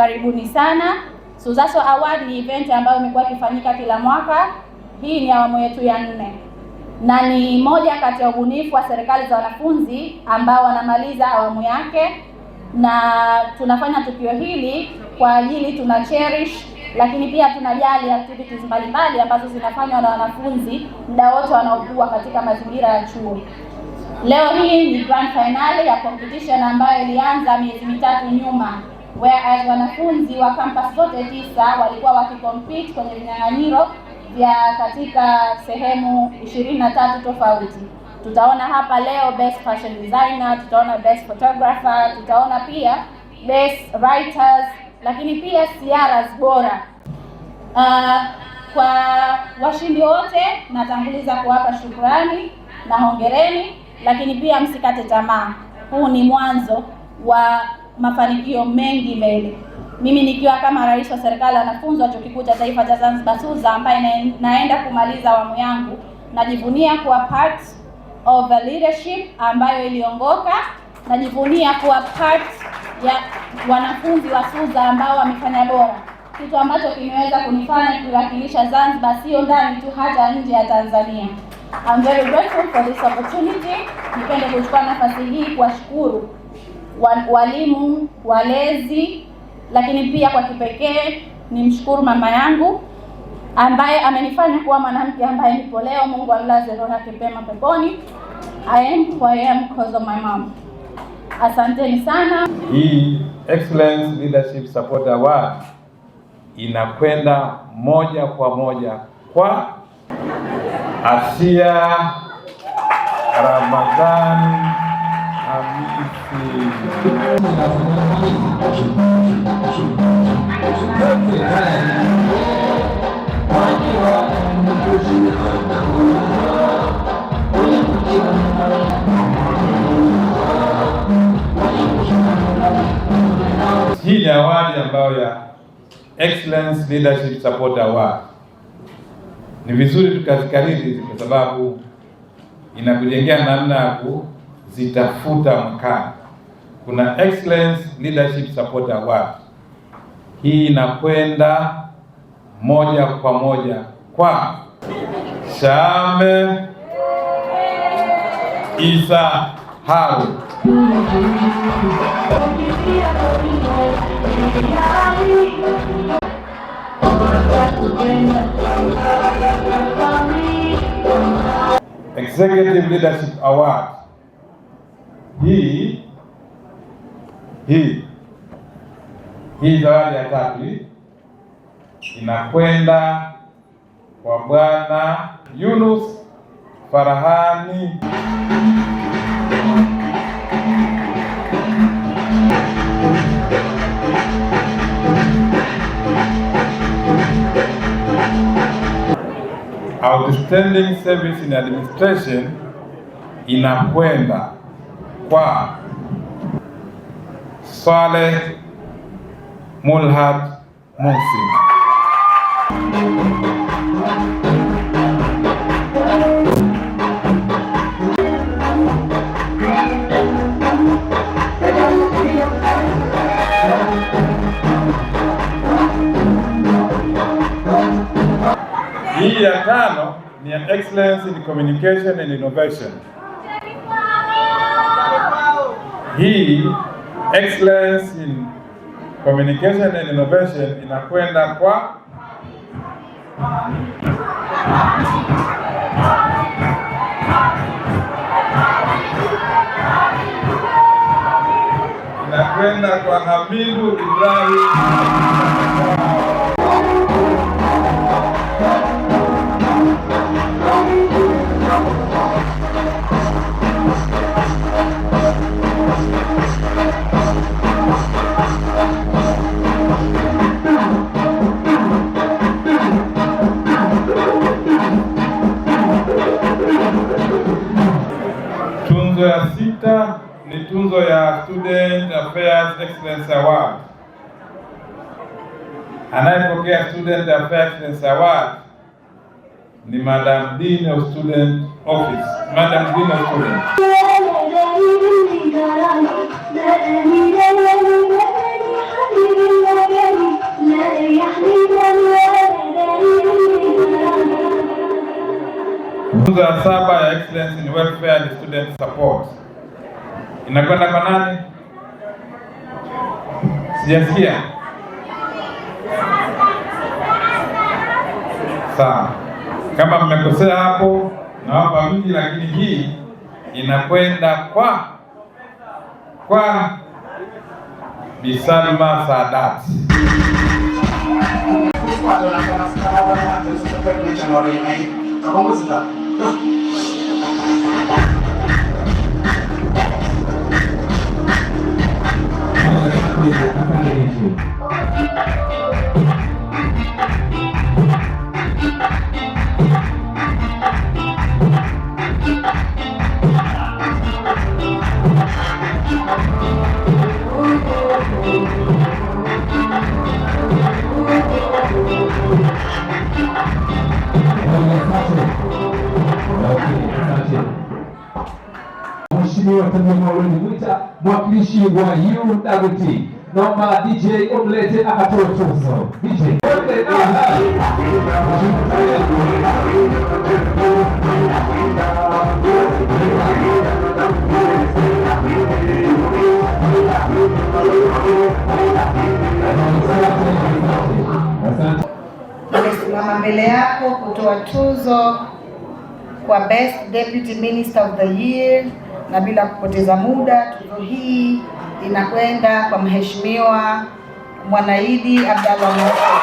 karibuni sana. Suzaso Award ni event ambayo imekuwa ikifanyika kila mwaka. Hii ni awamu yetu ya 4 na ni moja kati ya ubunifu wa serikali za wanafunzi ambao wanamaliza awamu yake, na tunafanya tukio hili kwa ajili tuna cherish, lakini pia tunajali activities mbalimbali ambazo zinafanywa na wanafunzi muda wote wanaokuwa katika mazingira ya chuo. Leo hii ni grand finale ya competition ambayo ilianza miezi mitatu nyuma, whereas wanafunzi wa campus zote 9 walikuwa wakikompete kwenye vinyang'anyiro vya katika sehemu 23 tofauti. Tutaona hapa leo best fashion designer, tutaona best photographer, tutaona pia best writers, lakini pia siaras bora. Kwa washindi wote natanguliza kuwapa shukrani na hongereni, lakini pia msikate tamaa. Huu ni mwanzo wa mafanikio mengi mbele. Mimi nikiwa kama rais wa serikali ya wanafunzi wa Chuo Kikuu cha Taifa cha Zanzibar SUZA, ambaye naenda kumaliza awamu yangu, najivunia kuwa part of a leadership ambayo iliongoka. Najivunia kuwa part ya wanafunzi wa SUZA ambao wamefanya bora, kitu ambacho kimeweza kunifanya kuwakilisha Zanzibar sio ndani tu, hata nje ya Tanzania. I'm very grateful for this opportunity. Nipende kuchukua nafasi hii kuwashukuru walimu, walezi, lakini pia kwa kipekee nimshukuru mama yangu ambaye amenifanya kuwa mwanamke ambaye nipo leo. Mungu amlaze roho yake pema peponi. I am who I am because of my mom. Asanteni sana. Hii Excellence Leadership Support Award inakwenda moja kwa moja kwa Asia Ramadhani Hamisi. Hii ni awadi ambayo ya Excellence Leadership Support Award. Ni vizuri tukazikariri kwa sababu inakujengea namna ya kuzitafuta mkaa. Kuna Excellence Leadership Support Award. Hii inakwenda moja kwa moja kwa Shame Isa Haru. Executive Leadership Award. Hii zawadi ya 3 inakwenda kwa Bwana Yunus Farahani. Outstanding Service in Administration inakwenda kwa Saleh Mulhat Muhsin. Hii ya 5 ni Excellence in Communication and Innovation. Hii Excellence in Communication and Innovation inakwenda kwa Hamidu Ibrahim. Tunzo ya 6 ni tunzo ya Student Affairs Excellence Award. Anayepokea Student Affairs Excellence Award ni Madam Dean of Student Office. Madam Dean of Student. Tuzo ya 7 ya Excellence in Welfare and Student Support inakwenda kwa nani? Sijasikia. Sawa. Kama mmekosea hapo nawapa mji, lakini hii inakwenda kwa Bi Salma Sadat. Mheshimiwa Tanzania Mwita, mwakilishi wa UWT, naomba DJ umlete akatoe tuzo. DJ Nimesimama mbele yako kutoa tuzo kwa Best Deputy Minister of the Year, na bila kupoteza muda tuzo hii inakwenda kwa Mheshimiwa Mwanaidi Abdallah Mohamed.